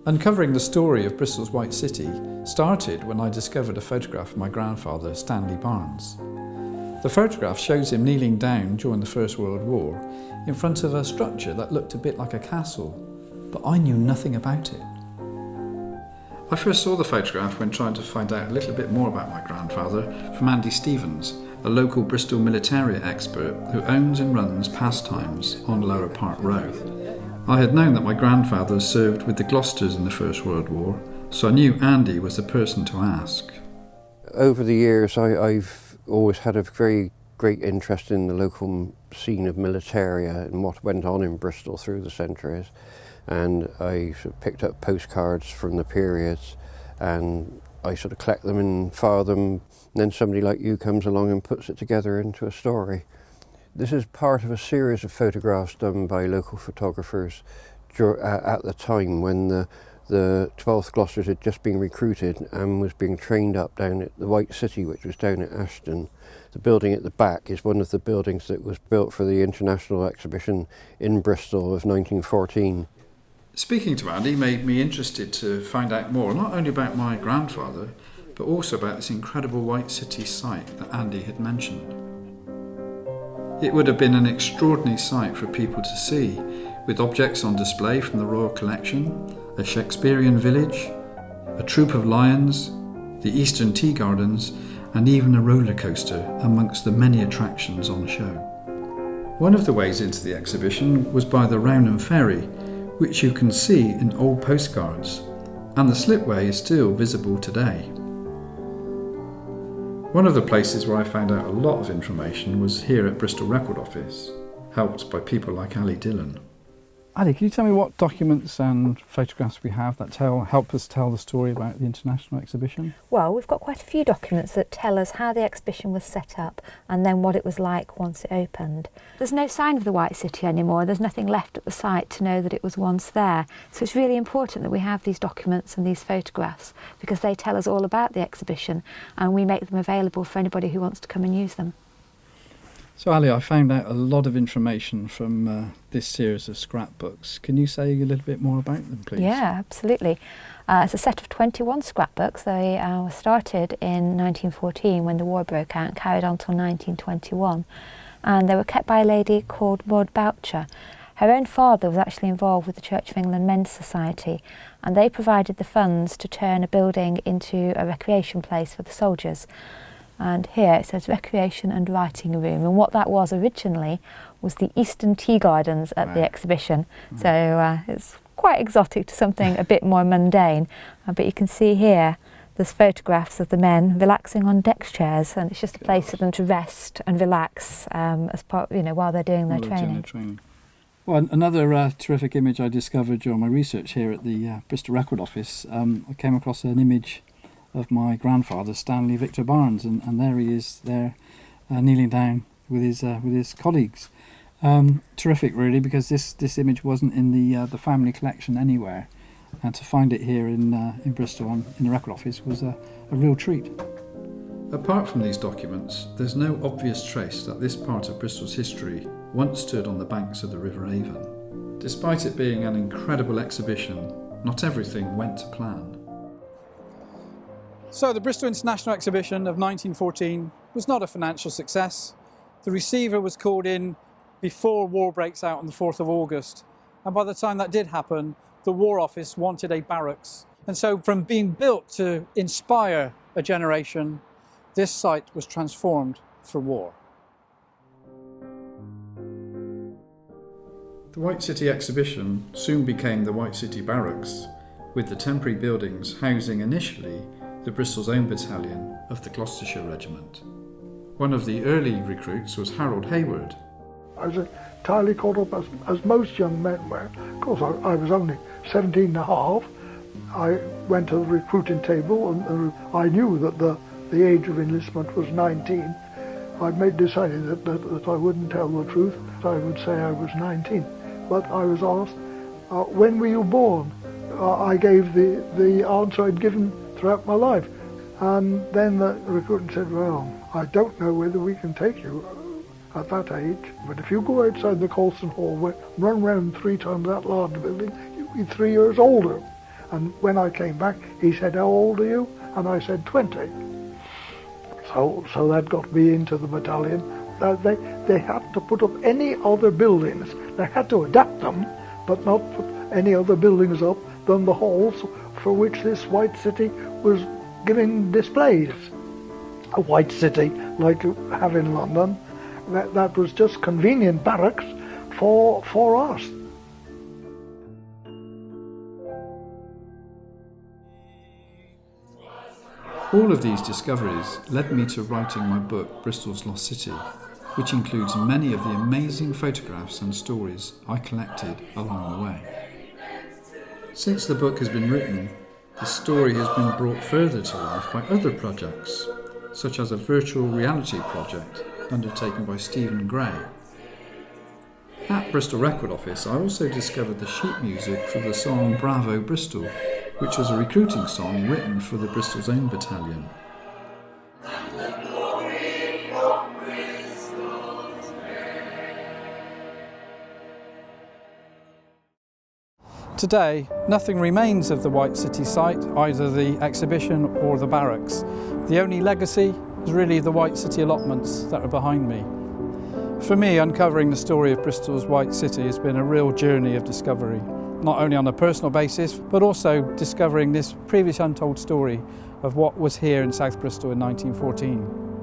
Uncovering the story of Bristol's White City started when I discovered a photograph of my grandfather, Stanley Barnes. The photograph shows him kneeling down during the First World War in front of a structure that looked a bit like a castle, but I knew nothing about it. I first saw the photograph when trying to find out a little bit more about my grandfather from Andy Stevens, a local Bristol militaria expert who owns and runs Pastimes on Lower Park Road. I had known that my grandfather served with the Gloucesters in the First World War, so I knew Andy was the person to ask. Over the years, I've always had a very great interest in the local scene of militaria and what went on in Bristol through the centuries. And I sort of picked up postcards from the periods and I sort of collect them and file them. And then somebody like you comes along and puts it together into a story. This is part of a series of photographs done by local photographers at the time when the 12th Gloucesters had just been recruited and was being trained up down at the White City, which was down at Ashton. The building at the back is one of the buildings that was built for the International Exhibition in Bristol of 1914. Speaking to Andy made me interested to find out more, not only about my grandfather, but also about this incredible White City site that Andy had mentioned. It would have been an extraordinary sight for people to see, with objects on display from the Royal Collection, a Shakespearean village, a troop of lions, the Eastern Tea Gardens, and even a roller coaster amongst the many attractions on show. One of the ways into the exhibition was by the Rownham Ferry, which you can see in old postcards, and the slipway is still visible today. One of the places where I found out a lot of information was here at Bristol Record Office, helped by people like Ali Dillon. Ali, can you tell me what documents and photographs we have that help us tell the story about the International Exhibition? Well, we've got quite a few documents that tell us how the exhibition was set up and then what it was like once it opened. There's no sign of the White City anymore. There's nothing left at the site to know that it was once there. So it's really important that we have these documents and these photographs because they tell us all about the exhibition and we make them available for anybody who wants to come and use them. So Ali, I found out a lot of information from this series of scrapbooks. Can you say a little bit more about them, please? Yeah, absolutely. It's a set of 21 scrapbooks. They were started in 1914 when the war broke out and carried on till 1921. And they were kept by a lady called Maud Boucher. Her own father was actually involved with the Church of England Men's Society and they provided the funds to turn a building into a recreation place for the soldiers. And here it says recreation and writing room, and what that was originally was the Eastern Tea Gardens at the exhibition. So it's quite exotic to something a bit more mundane, but you can see here there's photographs of the men relaxing on deck chairs, and it's just a place for them to rest and relax as part, while they're doing their training. Well, another terrific image I discovered during my research here at the Bristol Record Office, I came across an image of my grandfather, Stanley Victor Barnes, and there he is there kneeling down with his colleagues. Terrific, really, because this image wasn't in the family collection anywhere, and to find it here in Bristol in the Record Office was a real treat. Apart from these documents, there's no obvious trace that this part of Bristol's history once stood on the banks of the River Avon. Despite it being an incredible exhibition, not everything went to plan. So the Bristol International Exhibition of 1914 was not a financial success. The receiver was called in before war breaks out on the 4th of August. And by the time that did happen, the War Office wanted a barracks. And so from being built to inspire a generation, this site was transformed for war. The White City Exhibition soon became the White City Barracks, with the temporary buildings housing initially the Bristol's own battalion of the Gloucestershire Regiment. One of the early recruits was Harold Hayward. I was entirely caught up as most young men were. Of course, I was only 17 and a half. I went to the recruiting table and I knew that the age of enlistment was 19. I decided that I wouldn't tell the truth. I would say I was 19. But I was asked, when were you born? I gave the answer I'd given throughout my life. And then the recruiter said, well, I don't know whether we can take you at that age, but if you go outside the Colston Hall, run round 3 times that large building, you'll be 3 years older. And when I came back, he said, "How old are you?" And I said, 20. So that got me into the battalion. They had to put up any other buildings. They had to adapt them, but not put any other buildings up than the halls for which this White City was giving displays. A White City like you have in London, that was just convenient barracks for us. All of these discoveries led me to writing my book, Bristol's Lost City, which includes many of the amazing photographs and stories I collected along the way. Since the book has been written, the story has been brought further to life by other projects, such as a virtual reality project undertaken by Stephen Gray. At Bristol Record Office, I also discovered the sheet music for the song Bravo Bristol, which was a recruiting song written for the Bristol's own battalion. Today, nothing remains of the White City site, either the exhibition or the barracks. The only legacy is really the White City allotments that are behind me. For me, uncovering the story of Bristol's White City has been a real journey of discovery, not only on a personal basis, but also discovering this previous untold story of what was here in South Bristol in 1914.